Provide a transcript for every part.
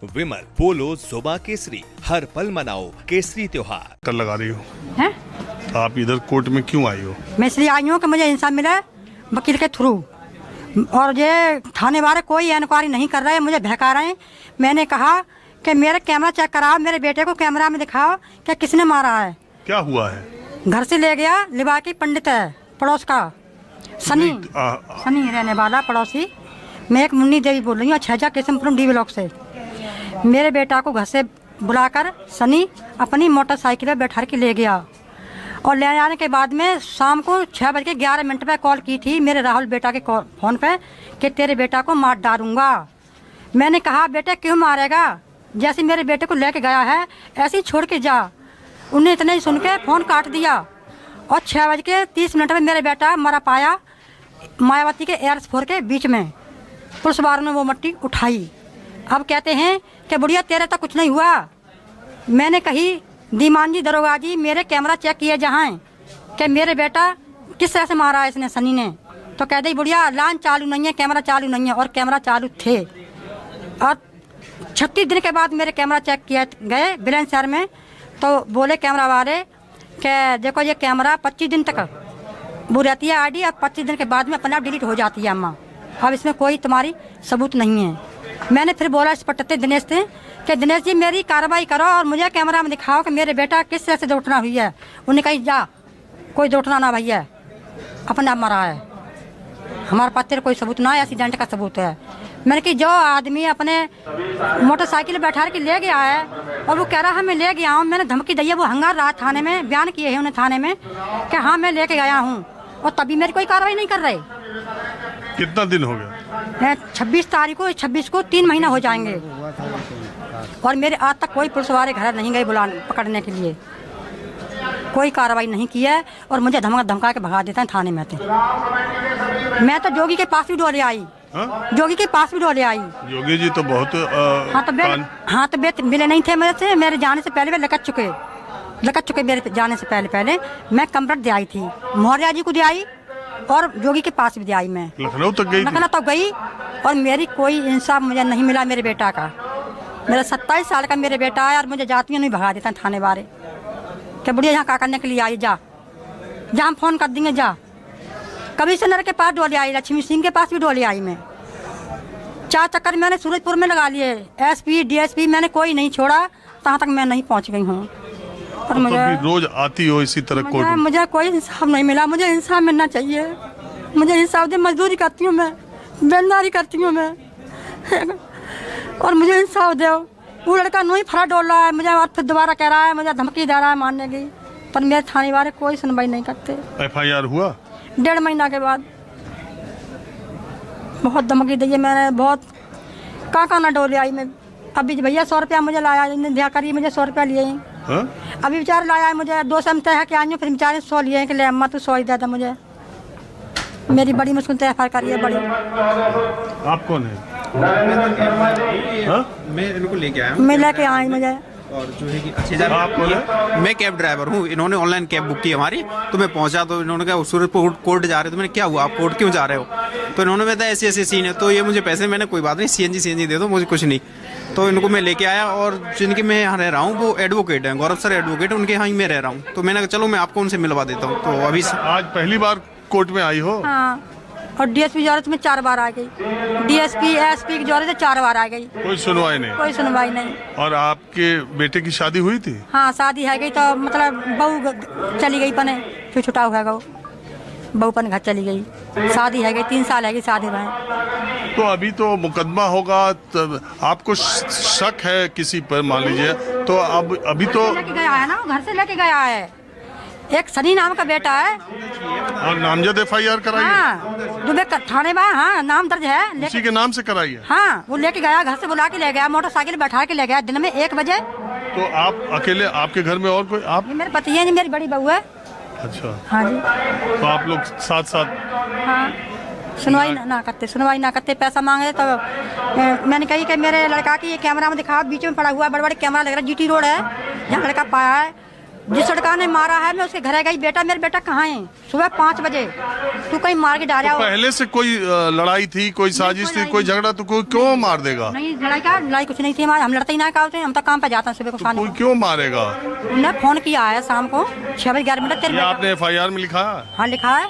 विमल, पोलो, जोबा केसरी, हर पल मनाओ केसरी त्योहार। कर लगा रही हो हैं? आप इधर कोर्ट में क्यों आई हो? मैं इसलिए आई हूँ कि मुझे इंसाफ मिले वकील के थ्रू, और ये थाने वाले कोई इंक्वायरी नहीं कर रहे हैं, मुझे बहका रहे हैं। मैंने कहा कि मेरे कैमरा चेक कराओ, मेरे बेटे को कैमरा में दिखाओ कि किसने मारा है। क्या हुआ है? घर से ले गया, लिबाकी पंडित है पड़ोस का, सनी रहने वाला पड़ोसी। मैं एक मुन्नी देवी बोल रही हूँ, छजा किस्मपुर डी ब्लॉक से। मेरे बेटा को घर से बुलाकर सनी अपनी मोटरसाइकिल पर बैठा के ले गया, और ले आने के बाद में शाम को 6:11 पर कॉल की थी मेरे राहुल बेटा के फ़ोन पे कि तेरे बेटा को मार डालूंगा। मैंने कहा बेटे क्यों मारेगा, जैसे मेरे बेटे को लेके गया है ऐसे ही छोड़ के जा। उन्हें इतने ही सुन के फ़ोन काट दिया, और 6:30 पर मेरे बेटा मरा पाया मायावती के एयरपोर्ट के बीच में। पुलिस वालों ने वो मट्टी उठाई। अब कहते हैं कि बुढ़िया तेरे तो कुछ नहीं हुआ। मैंने कही दीमान जी दरोगा जी मेरे कैमरा चेक किए जहाँ कि मेरे बेटा किस तरह से मारा है इसने, सनी ने। तो कह दी बुढ़िया लाइन चालू नहीं है, कैमरा चालू नहीं है, और कैमरा चालू थे। और 36 दिन के बाद मेरे कैमरा चेक किए गए बुलंदशहर में, तो बोले कैमरा वाले कि देखो ये कैमरा 25 दिन तक वो रहती है आईडी, और 25 दिन के बाद में अपने आप डिलीट हो जाती है अम्मा। अब इसमें कोई तुम्हारी सबूत नहीं है। मैंने फिर बोला इस पट्टे दिनेश से कि दिनेश जी मेरी कार्रवाई करो और मुझे कैमरा में दिखाओ कि मेरे बेटा किस तरह से दुर्घटना हुई है। उन्हें कही जा कोई दुर्घटना ना भैया, अपने आप मरा है, हमारे पास तेरे कोई सबूत ना है, एक्सीडेंट का सबूत है। मैंने कि जो आदमी अपने मोटरसाइकिल बैठा के ले गया है और वो कह रहा है मैं ले गया हूँ, मैंने धमकी दी है, वो हंगार रहा थाने में, बयान किए हैं उन्हें थाने में कि हाँ मैं लेके गया हूँ, और तभी मेरी कोई कार्रवाई नहीं कर रहे। कितना दिन हो गया? 26 को 3 महीना हो जाएंगे, और मेरे आज तक कोई पुलिस वाले घर नहीं गए बुलाने पकड़ने के लिए, कोई कार्रवाई नहीं की है, और मुझे धमका के भगा देते हैं थाने में। मैं तो जोगी के पास भी डोले आई। जोगी के पास भी डोले आई। योगी जी तो बहुत हाँ तो बेत मिले नहीं थे मेरे से, मेरे जाने से पहले वे लकट चुके मेरे जाने से पहले मैं कंप्लेंट दे आई थी, मौर्य जी को दे आई, और जोगी के पास भी दे आई। मैं लखनऊ तक गई? लखनऊ तक गई, और मेरी कोई इंसाफ मुझे नहीं मिला। मेरे बेटा का, मेरा 27 साल का मेरे बेटा है, और मुझे जाती नहीं भगा देता थाने वाले कि बुढ़िया यहाँ क्या करने के लिए आई, जा जहाँ हम फ़ोन कर देंगे जा। कमिश्नर के पास डोले आई, लक्ष्मी सिंह के पास भी डोले आई। मैं 4 चक्कर मैंने सूरजपुर में लगा लिए, SP DSP मैंने कोई नहीं छोड़ा, तहाँ तक मैं नहीं पहुँच गई हूँ। और मुझे रोज आती हो इसी तरह कोर्ट में? मुझे कोई इंसाफ नहीं मिला, मुझे इंसाफ मिलना चाहिए। मुझे इंसाफ दे, मजदूरी करती हूँ मैं, बेलदारी करती हूँ मैं, और मुझे इंसाफ दो। वो लड़का नहीं फरा डोल रहा है, मुझे और फिर दोबारा कह रहा है, मुझे धमकी दे रहा है मारने की, पर मेरे थाने वाले कोई सुनवाई नहीं करते। FIR हुआ 1.5 महीना के बाद। बहुत धमकी दी है मैंने, बहुत कहाँ ना डोले आई मैं। अभी भैया 100 रुपया मुझे लाया, दिया करिए मुझे 100 रुपया लिए। अभी बेचारे लाया है मुझे 2 सौ तय है कि आई, फिर बेचारे 100 लिए हैं कि ले अम्मा तू 100 ही दे दे मुझे। मेरी बड़ी मुश्किल से FIR करी है बड़ी। आप कौन है? मैं इनको लेके आया हूँ, मैं लेके आई मुझे। और जो है कि अच्छी जगह मैं कैब ड्राइवर हूँ। इन्होंने ऑनलाइन कैब बुक की हमारी, तो मैं पहुंचा, तो इन्होंने कहा सूरजपुर कोर्ट जा रहे हो। तो मैंने क्या हुआ, आप कोर्ट क्यों जा रहे हो? तो इन्होंने बताया ऐसे ऐसे सीन है, तो ये मुझे पैसे, मैंने कोई बात नहीं, CNG दे दो, मुझे कुछ नहीं। तो इनको मैं लेके आया, और जिनके मैं यहाँ रह रहा हूँ वो एडवोकेट हैं, गौरव सर एडवोकेट, उनके यहाँ ही मैं रह रहा हूँ। तो मैंने कहा चलो मैं आपको उनसे मिलवा देता हूँ। तो अभी आज पहली बार कोर्ट में आई हो? हाँ, और DSP जरूरत में 4 बार आ गई, DSP SP की जरूरत 4 बार आ गई, कोई सुनवाई नहीं? कोई सुनवाई नहीं। और आपके बेटे की शादी हुई थी? हाँ शादी है गई, तो मतलब बहू चली गई पने, फिर छुटा हुआ गो बहू पन घर चली गई। शादी है गई 3 साल है गई शादी में। तो अभी तो मुकदमा होगा, तब आपको शक है किसी पर मान लीजिए, तो अब अभी तो लेके गया है ना, घर से लेके गया है, एक सनी नाम का बेटा है, और नामजद FIR कराई है? हाँ दुबे थाने में, हाँ नाम दर्ज है, उसी के नाम से कराई है? हाँ वो लेके गया, घर से बुला के ले गया, मोटरसाइकिल बैठा के ले गया दिन में 1 बजे। तो आप अकेले, आपके घर में और कोई? आप? ये मेरे पति है जी, मेरी बड़ी बहू है। अच्छा, हाँ जी। तो आप लोग साथ? हाँ सुनवाई ना करते, पैसा मांगे तो मैंने कही कि मेरे लड़का की ये कैमरा में दिखाओ, बीच में पड़ा हुआ बड़े बड़े कैमरा लग रहा है, GT रोड है जहाँ लड़का पाया है, जिस लड़का ने मारा है मैं उसके घर गई, बेटा मेरा बेटा कहाँ है? सुबह 5 बजे तू कहीं मार के डाला। पहले से कोई लड़ाई थी, कोई साजिश थी, कोई झगड़ा, तो कोई क्यों मार देगा? नहीं लड़ाई कुछ नहीं थी हमारे, हम लड़ते ही ना कहते, हम तो काम पे जाते हैं सुबह को। कोई क्यों मारेगा? उन्होंने फोन किया है शाम को 6 बजे 11 मिनट। ये आपने FIR में लिखा है? हाँ लिखा है।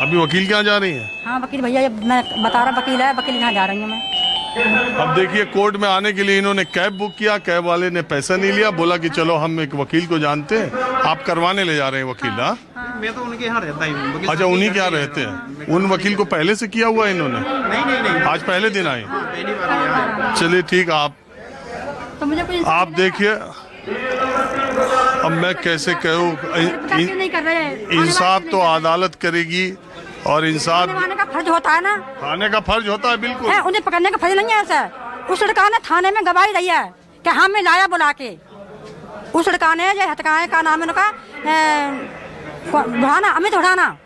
अभी वकील कहाँ जा रही है? हाँ वकील भैया, मैं बता रहा वकील है, वकील यहाँ जा रही हूँ मैं। अब देखिए कोर्ट में आने के लिए इन्होंने कैब बुक किया, कैब वाले ने पैसा नहीं लिया, बोला कि चलो हम एक वकील को जानते हैं, आप करवाने ले जा रहे हैं वकील। हाँ मैं तो उनके यहाँ रहता ही हूँ। अच्छा, उन्हीं के यहाँ रहते हैं। उन वकील को पहले से किया हुआ है इन्होंने? नहीं, आज पहले दिन आए? पहली बार। चलिए ठीक, तो मुझे कोई आप देखिए, अब मैं कैसे कहूँ, नहीं कर रहे। इंसाफ तो अदालत करेगी, और इंसाफ थाने का फर्ज होता है ना, थाने का फर्ज होता है। बिल्कुल उन्हें पकड़ने का फर्ज नहीं है ऐसा। उस लड़का ने थाने में गवाही दी है कि हाँ मैं लाया बुला के। उस लड़का ने जो हटकाए का नाम है उनका बढ़ाना, अमित बढ़ाना,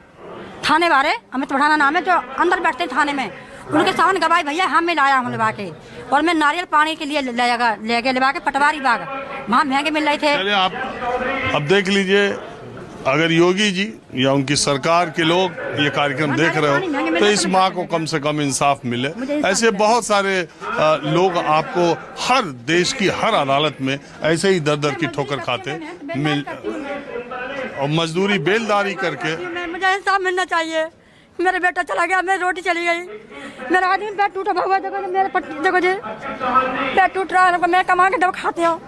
थाने वाले अमित बढ़ाना नाम है, जो अंदर बैठते हैं थाने में, उनके सामने गवाही भैया हाँ मैं लाया हूँ लिवा के। और मैं नारियल पानी के लिए ले गए लिवा के पटवारी बाग, वहाँ महंगे मिल रहे थे। चलिए आप अब देख लीजिए, अगर योगी जी या उनकी सरकार के लोग ये कार्यक्रम देख रहे हो तो इस माँ को कम से कम इंसाफ मिले। ऐसे बहुत सारे लोग आपको हर देश की हर अदालत में ऐसे ही दर दर की ठोकर खाते मिल, और मजदूरी बेलदारी करके। मुझे इंसाफ मिलना चाहिए। मेरा बेटा चला गया, मेरी रोटी चली गई, मेरा आदमी पेट टूटा हुआ, देखो मेरे पट्टी देखो जी पेट टूट रहा है, मैं कमा के दवा खाती हूँ,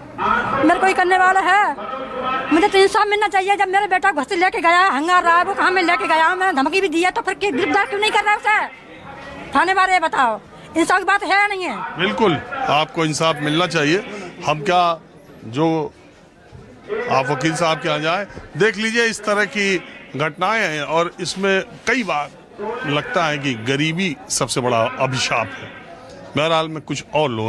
मेरे कोई करने वाला है। मुझे तो इंसाफ मिलना चाहिए। जब मेरे बेटा घर से लेके गया, हंगार रहा है, वो कहाँ में लेके गया, मैंने धमकी भी दी है, तो फिर गिरफ्तार क्यों नहीं कर रहा उसे? थाने वाले बताओ, इंसाफ की बात है या नहीं है? बिल्कुल आपको इंसाफ मिलना चाहिए। हम क्या, जो आप वकील साहब के यहाँ जाए, देख लीजिए इस तरह की घटनाएं हैं, और इसमें कई बार लगता है कि गरीबी सबसे बड़ा अभिशाप है। बहरहाल में कुछ और लोग